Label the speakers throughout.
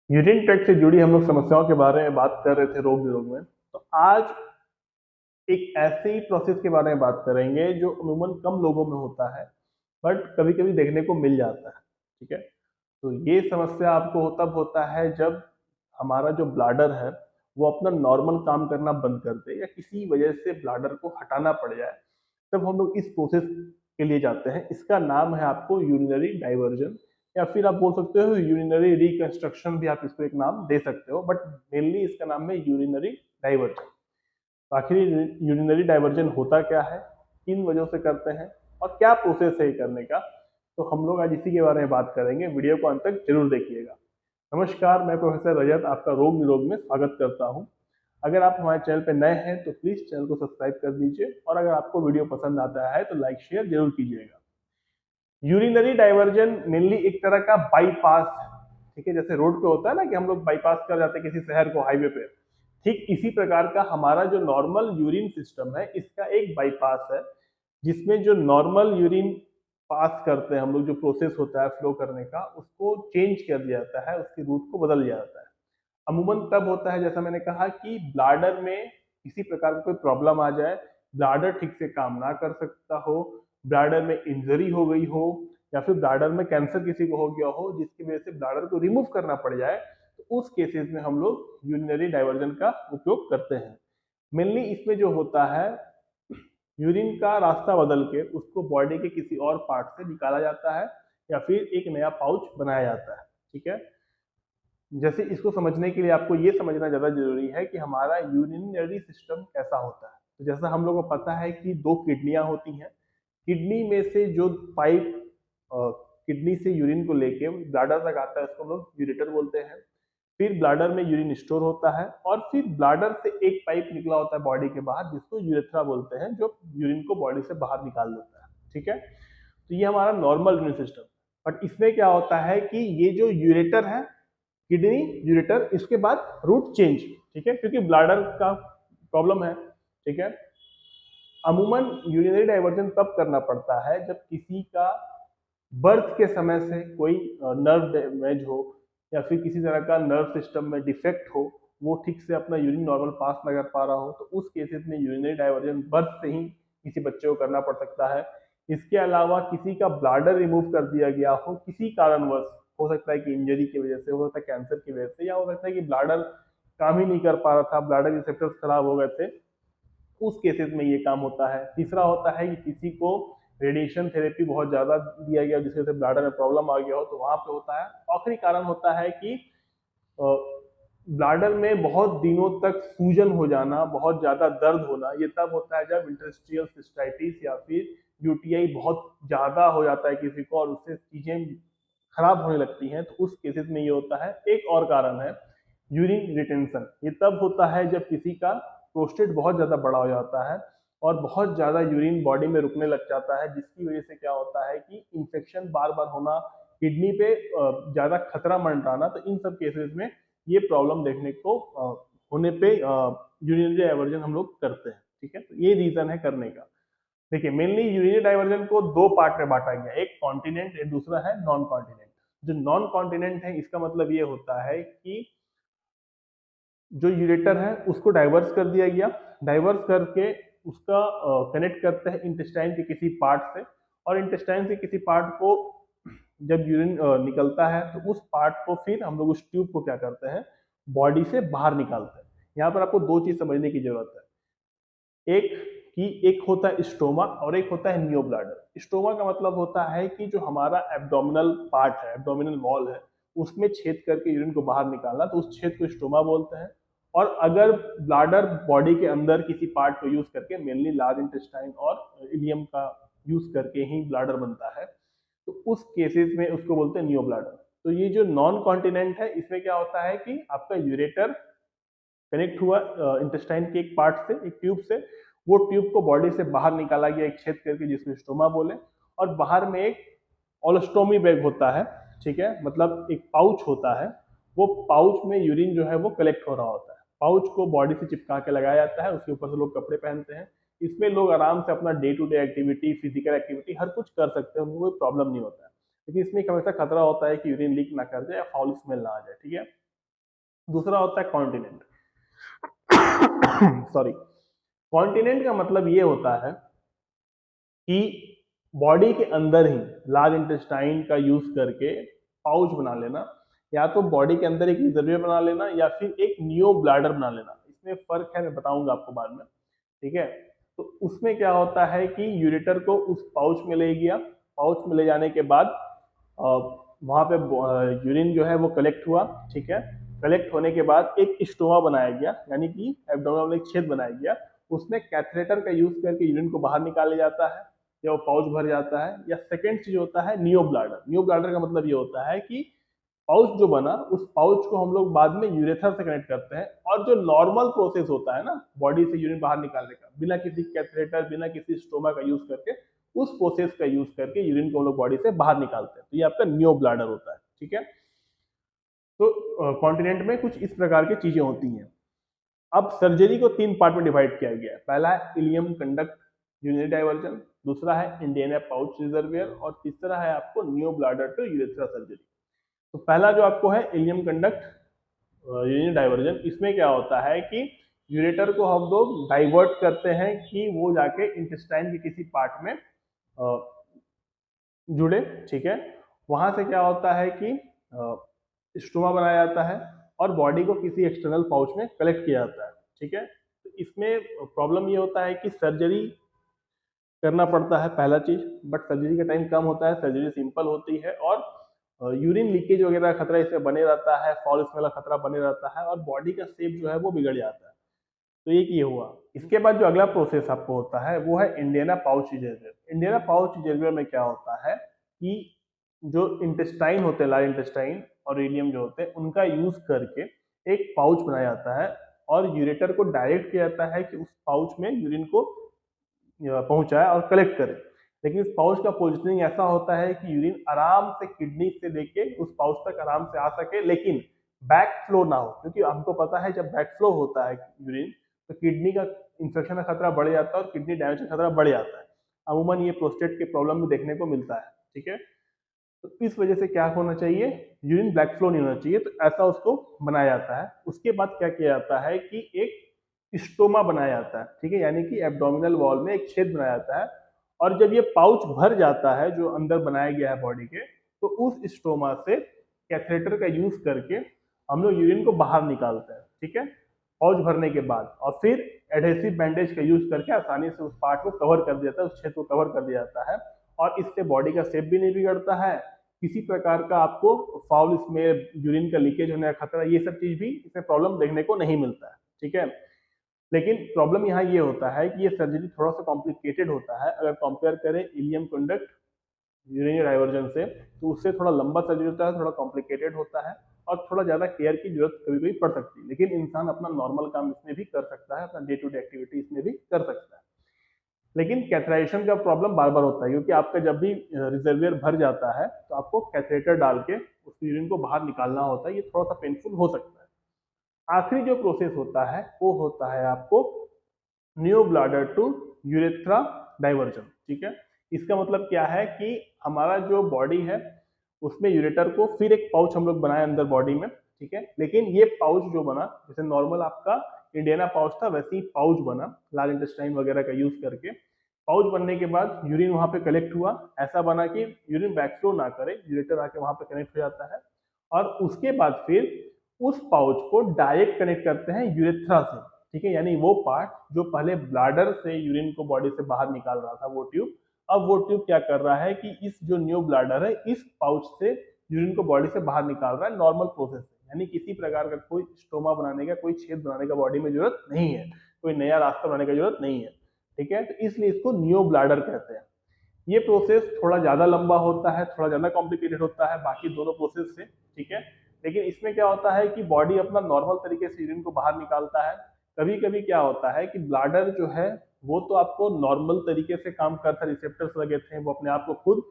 Speaker 1: Urine tract से जुड़ी हम लोग समस्याओं के बारे में बात कर रहे थे रोग निरोग में। तो आज एक ऐसे ही प्रोसेस के बारे में बात करेंगे जो अमूमन कम लोगों में होता है, बट कभी कभी देखने को मिल जाता है। ठीक है, तो ये समस्या आपको तब होता है जब हमारा जो ब्लाडर है वो अपना नॉर्मल काम करना बंद कर दे या किसी वजह से ब्लाडर को हटाना पड़ जाए। तब हम लोग इस प्रोसेस के लिए जाते हैं। इसका नाम है आपको यूरिनरी डाइवर्जन, या फिर आप बोल सकते हो यूरिनरी रिकंस्ट्रक्शन, भी आप इसको एक नाम दे सकते हो, बट मेनली इसका नाम है यूरिनरी डाइवर्जन। तो आखिर यूरिनरी डाइवर्जन होता क्या है, किन वजहों से करते हैं और क्या प्रोसेस है ये करने का, तो हम लोग आज इसी के बारे में बात करेंगे। वीडियो को अंत तक जरूर देखिएगा। नमस्कार, मैं प्रोफेसर रजत आपका रोग निरोग में स्वागत करता हूं। अगर आप हमारे चैनल पर नए हैं तो प्लीज चैनल को सब्सक्राइब कर दीजिए, और अगर आपको वीडियो पसंद आता है तो लाइक शेयर जरूर कीजिएगा। यूरिनरी डाइवर्जन मेनली एक तरह का बाईपास है। ठीक है, जैसे रोड पे होता है ना कि हम लोग बाईपास कर जाते हैं किसी शहर को हाईवे पे, ठीक इसी प्रकार का हमारा जो नॉर्मल यूरिन सिस्टम है इसका एक बाईपास है, जिसमें जो नॉर्मल यूरिन पास करते हैं हम लोग, जो प्रोसेस होता है फ्लो करने का, उसको चेंज कर दिया जाता है, उसकी रूट को बदल दिया जाता है। अमूमन तब होता है, जैसा मैंने कहा, कि ब्लाडर में किसी प्रकार का कोई प्रॉब्लम आ जाए, ब्लाडर ठीक से काम ना कर सकता हो, ब्लाडर में इंजरी हो गई हो, या फिर ब्लाडर में कैंसर किसी को हो गया हो जिसकी वजह से ब्लाडर को रिमूव करना पड़ जाए, तो उस केसेस में हम लोग यूरिनरी डाइवर्जन का उपयोग करते हैं। मेनली इसमें जो होता है, यूरिन का रास्ता बदल के उसको बॉडी के किसी और पार्ट से निकाला जाता है, या फिर एक नया पाउच बनाया जाता है। ठीक है, जैसे इसको समझने के लिए आपको ये समझना ज़्यादा जरूरी है कि हमारा यूरिनरी सिस्टम कैसा होता है। तो जैसा हम लोगों को पता है कि दो किडनियां होती हैं। किडनी में से जो पाइप किडनी से यूरिन को लेके ब्लाडर तक आता है उसको हम लोग यूरेटर बोलते हैं। फिर ब्लाडर में यूरिन स्टोर होता है, और फिर ब्लाडर से एक पाइप निकला होता है बॉडी के बाहर, जिसको यूरेथ्रा बोलते हैं, जो यूरिन को बॉडी से बाहर निकाल देता है। ठीक है, तो ये हमारा नॉर्मल यूरिन सिस्टम। बट इसमें क्या होता है कि ये जो यूरेटर है, किडनी यूरेटर, इसके बाद रूट चेंज। ठीक है, क्योंकि ब्लाडर का प्रॉब्लम है। ठीक है, अमूमन यूरिनरी डाइवर्जन तब करना पड़ता है जब किसी का बर्थ के समय से कोई नर्व डैमेज हो, या फिर किसी तरह का नर्व सिस्टम में डिफेक्ट हो, वो ठीक से अपना यूरिन नॉर्मल पास ना कर पा रहा हो, तो उस केसेस में यूरिनरी डाइवर्जन बर्थ से ही किसी बच्चे को करना पड़ सकता है। इसके अलावा किसी का ब्लाडर रिमूव कर दिया गया हो किसी कारणवश, हो सकता है कि इंजरी की वजह से, हो सकता है कैंसर की वजह से, या हो सकता है कि ब्लाडर काम ही नहीं कर पा रहा था, ब्लाडर रिसेप्टर्स खराब हो गए थे, उस केसेस में ये काम होता है। तीसरा होता है कि किसी को रेडिएशन थेरेपी बहुत ज़्यादा दिया गया जिसके से ब्लाडर में प्रॉब्लम आ गया हो, तो वहाँ पे होता है। आखिरी कारण होता है कि ब्लाडर में बहुत दिनों तक सूजन हो जाना, बहुत ज़्यादा दर्द होना। ये तब होता है जब इंटरस्टिशियल सिस्टाइटिस या फिर यूटीआई बहुत ज़्यादा हो जाता है किसी को, और उससे चीज़ें खराब होने लगती हैं, तो उस केसेस में ये होता है। एक और कारण है यूरिन रिटेंशन। ये तब होता है जब किसी का प्रोस्टेट बहुत ज़्यादा बड़ा हो जाता है और बहुत ज़्यादा यूरिन बॉडी में रुकने लग जाता है, जिसकी वजह से क्या होता है कि इन्फेक्शन बार बार होना, किडनी पे ज़्यादा खतरा मंडराना। तो इन सब केसेस में ये प्रॉब्लम देखने को होने पे यूरिनरी डाइवर्जन हम लोग करते हैं। ठीक है, तो ये रीज़न है करने का। देखिए, मेनली यूरिनरी डाइवर्जन को दो पार्ट में बांटा गया, एक कॉन्टिनेंट, एक दूसरा है नॉन कॉन्टिनेंट। जो नॉन कॉन्टिनेंट है, इसका मतलब ये होता है कि जो यूरेटर है उसको डाइवर्स कर दिया गया, डाइवर्स करके उसका कनेक्ट करते हैं इंटेस्टाइन के किसी पार्ट से, और इंटेस्टाइन से किसी पार्ट को जब यूरिन निकलता है तो उस पार्ट को फिर हम लोग उस ट्यूब को क्या करते हैं, बॉडी से बाहर निकालते हैं। यहाँ पर आपको दो चीज समझने की जरूरत है। एक कि एक होता है स्टोमा और एक होता है नियो ब्लाडर। स्टोमा का मतलब होता है कि जो हमारा एब्डोमिनल पार्ट है, एब्डोमिनल वॉल है, उसमें छेद करके यूरिन को बाहर निकालना, तो उस छेद को स्टोमा बोलते हैं। और अगर ब्लाडर बॉडी के अंदर किसी पार्ट को यूज करके, मेनली लार्ज इंटेस्टाइन और इलियम का यूज करके ही ब्लाडर बनता है, तो उस केसेस में उसको बोलते हैं नियो ब्लाडर। तो ये जो नॉन कॉन्टिनेंट है, इसमें क्या होता है कि आपका यूरेटर कनेक्ट हुआ इंटेस्टाइन के एक पार्ट से, एक ट्यूब से, वो ट्यूब को बॉडी से बाहर निकाला गया एक छेद करके जिसको स्टोमा बोले, और बाहर में एक ओलोस्टोमी बैग होता है। ठीक है, मतलब एक पाउच होता है, वो पाउच में यूरिन जो है वो कलेक्ट हो रहा होता है। पाउच को बॉडी से चिपका के लगाया जाता है, उसके ऊपर से लोग कपड़े पहनते हैं। इसमें लोग आराम से अपना day to day activity, physical activity हर कुछ कर सकते हैं, उनको कोई प्रॉब्लम नहीं होता है। लेकिन इसमें एक हमेशा खतरा होता है कि यूरिन लीक ना कर जाए या फाउल स्मेल ना आ जाए। ठीक है, दूसरा होता है कॉन्टिनेंट। सॉरी, कॉन्टिनेंट का मतलब ये होता है कि बॉडी के अंदर ही लार्ज इंटेस्टाइन का यूज करके पाउच बना लेना, या तो बॉडी के अंदर एक रिजर्वियर बना लेना या फिर एक नियो ब्लैडर बना लेना। इसमें फर्क है, मैं बताऊंगा आपको बाद में, ठीक है। तो उसमें क्या होता है कि यूरेटर को उस पाउच में ले गया, पाउच में ले जाने के बाद वहां पे यूरिन जो है वो कलेक्ट हुआ, ठीक है। कलेक्ट होने के बाद एक स्टोमा बनाया गया, यानी कि एब्डोमेन में एक छेद बनाया गया, उसमें कैथेटर का यूज करके यूरिन को बाहर निकाला जाता है या वो पाउच भर जाता है। या सेकेंड चीज होता है नियो ब्लाडर। नियो ब्लाडर का मतलब ये होता है कि पाउच जो बना उस पाउच को हम लोग बाद में यूरेथर से कनेक्ट करते हैं, और जो नॉर्मल प्रोसेस होता है ना बॉडी से यूरिन बाहर निकालने का, बिना किसी कैथेटर बिना किसी स्टोमा का यूज करके, उस प्रोसेस का यूज करके यूरिन को हम लोग बॉडी से बाहर निकालते हैं, तो ये आपका नियो ब्लाडर होता है, ठीक है। तो कॉन्टिनेंट में कुछ इस प्रकार की चीजें होती हैं। अब सर्जरी को तीन पार्ट में डिवाइड किया गया है। पहला है इलियम कंडक्ट यूरिनरी डाइवर्जन, दूसरा है इंडियना पाउच रिजर्वियर, और तीसरा है आपको neo bladder to urethra surgery. तो पहला जो आपको है इलियम कंडक्ट यूरिनरी डाइवर्जन, इसमें क्या होता है कि यूरेटर को हम लोग डाइवर्ट करते हैं कि वो जाके इंटेस्टाइन के किसी पार्ट में जुड़े, ठीक है। वहां से क्या होता है कि स्टोमा बनाया जाता है और बॉडी को किसी एक्सटर्नल पाउच में कलेक्ट किया जाता है, ठीक है। तो इसमें प्रॉब्लम ये होता है कि सर्जरी करना पड़ता है पहला चीज, बट सर्जरी का टाइम कम होता है, सर्जरी सिंपल होती है, और यूरिन लीकेज वगैरह का खतरा इसमें बने रहता है, फॉल स्मेल का खतरा बने रहता है, और बॉडी का शेप जो है वो बिगड़ जाता है। तो एक ये हुआ। इसके बाद जो अगला प्रोसेस आपको होता है वो है इंडियना पाउच रिजर्वियर। इंडियना पाउच रिजर्वियर में क्या होता है कि जो इंटेस्टाइन होते हैं, लार्ज इंटेस्टाइन और इलियम जो होते हैं, उनका यूज करके एक पाउच बनाया जाता है, और यूरेटर को डायरेक्ट किया जाता है कि उस पाउच में यूरिन को पहुंचाए और कलेक्ट करे। लेकिन इस पाउच का पोजिशनिंग ऐसा होता है कि यूरिन आराम से किडनी से लेके उस पाउच तक आराम से आ सके, लेकिन बैक फ्लो ना हो, क्योंकि हमको पता है जब बैक फ्लो होता है यूरिन तो किडनी का इंफेक्शन का खतरा बढ़ जाता है और किडनी डैमेज का खतरा बढ़ जाता है। अमूमन ये प्रोस्टेट के प्रॉब्लम में देखने को मिलता है, ठीक है। तो इस वजह से क्या होना चाहिए, यूरिन ब्लैक फ्लो नहीं होना चाहिए, तो ऐसा उसको बनाया जाता है। उसके बाद क्या किया जाता है कि एक स्टोमा बनाया जाता है, ठीक है, यानी कि एब्डोमिनल वॉल में एक छेद बनाया जाता है, और जब ये पाउच भर जाता है जो अंदर बनाया गया है बॉडी के, तो उस स्टोमा से कैथेटर का यूज करके हम लोग यूरिन को बाहर निकालते हैं, ठीक है, पाउच भरने के बाद, और फिर एडहेसिव बैंडेज का यूज करके आसानी से उस पार्ट को कवर कर दिया जाता है, उस क्षेत्र को कवर कर दिया जाता है, और इससे बॉडी का शेप भी नहीं बिगड़ता है, किसी प्रकार का आपको फाउल स्मेल, यूरिन का लीकेज होने का खतरा, ये सब चीज भी इसमें प्रॉब्लम देखने को नहीं मिलता है, ठीक है। लेकिन प्रॉब्लम यहाँ ये होता है कि ये सर्जरी थोड़ा सा कॉम्प्लिकेटेड होता है। अगर कंपेयर करें इलियम कंडक्ट यूरिनरी डाइवर्जन से, तो उससे थोड़ा लंबा सर्जरी होता है, थोड़ा कॉम्प्लिकेटेड होता है, और थोड़ा ज्यादा केयर की जरूरत कभी कभी पड़ सकती है। लेकिन इंसान अपना नॉर्मल काम इसमें भी कर सकता है, अपना डे टू डे एक्टिविटी इसमें भी कर सकता है। लेकिन कैथराइजेशन का प्रॉब्लम बार बार होता है, क्योंकि आपका जब भी रिजर्वियर भर जाता है तो आपको कैथेटर डाल के उस यूरिन को बाहर निकालना होता है, ये थोड़ा सा पेनफुल हो सकता है। आखिरी जो प्रोसेस होता है वो होता है आपको neo bladder to urethra diversion, ठीक है। इसका मतलब क्या है कि हमारा जो बॉडी है उसमें यूरेटर को फिर एक पाउच हम लोग बनाए अंदर बॉडी में, ठीक है, लेकिन ये पाउच जो बना, जैसे नॉर्मल आपका इंडियना पाउच था वैसे ही पाउच बना लार्ज इंटेस्टाइन वगैरह का यूज करके। पाउच बनने के बाद यूरिन वहां पे कलेक्ट हुआ, ऐसा बना कि यूरिन बैकफ्लो ना करे, यूरेटर आके वहां पे कनेक्ट हो जाता है, और उसके बाद फिर उस पाउच को डायरेक्ट कनेक्ट करते हैं यूरेथ्रा से, ठीक है, यानी वो पार्ट जो पहले ब्लाडर से यूरिन को बॉडी से बाहर निकाल रहा था वो ट्यूब, अब वो ट्यूब क्या कर रहा है कि इस जो न्यू ब्लाडर है इस पाउच से यूरिन को बॉडी से बाहर निकाल रहा है नॉर्मल प्रोसेस से, यानी किसी प्रकार का कोई स्टोमा बनाने का, कोई छेद बनाने का बॉडी में जरूरत नहीं है, कोई नया रास्ता बनाने की जरूरत नहीं है, ठीक है। तो इसलिए इसको न्यू ब्लाडर कहते हैं। ये प्रोसेस थोड़ा ज्यादा लंबा होता है, थोड़ा ज्यादा कॉम्प्लिकेटेड होता है बाकी दोनों प्रोसेस से, ठीक है। लेकिन इसमें क्या होता है कि बॉडी अपना नॉर्मल तरीके से यूरिन को बाहर निकालता है। कभी कभी क्या होता है कि ब्लाडर जो है वो तो आपको नॉर्मल तरीके से काम करता है, रिसेप्टर्स लगे थे, वो अपने आप को खुद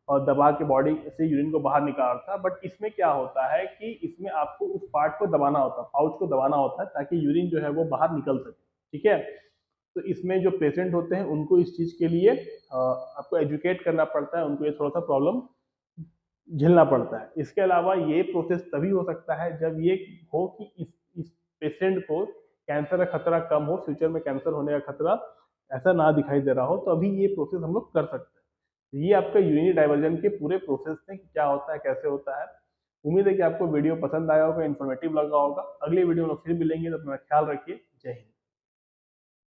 Speaker 1: और दबा के बॉडी से यूरिन को बाहर निकालता है, बट इसमें क्या होता है कि इसमें आपको उस पार्ट को दबाना होता है, पाउच को दबाना होता है, ताकि यूरिन जो है वो बाहर निकल सके, ठीक है। तो इसमें जो पेशेंट होते हैं उनको इस चीज के लिए आपको एजुकेट करना पड़ता है, उनको ये थोड़ा सा प्रॉब्लम झेलना पड़ता है। इसके अलावा ये प्रोसेस तभी हो सकता है जब ये हो कि इस पेशेंट को कैंसर का खतरा कम हो, फ्यूचर में कैंसर होने का खतरा ऐसा ना दिखाई दे रहा हो, तो अभी ये प्रोसेस हम लोग कर सकते हैं। ये आपका यूरिनरी डाइवर्जन के पूरे प्रोसेस थे कि क्या होता है, कैसे होता है। उम्मीद है कि आपको वीडियो पसंद आया होगा, इन्फॉर्मेटिव लगा होगा। अगले वीडियो में फिर मिलेंगे, तो अपना ख्याल रखिए। जय हिंद।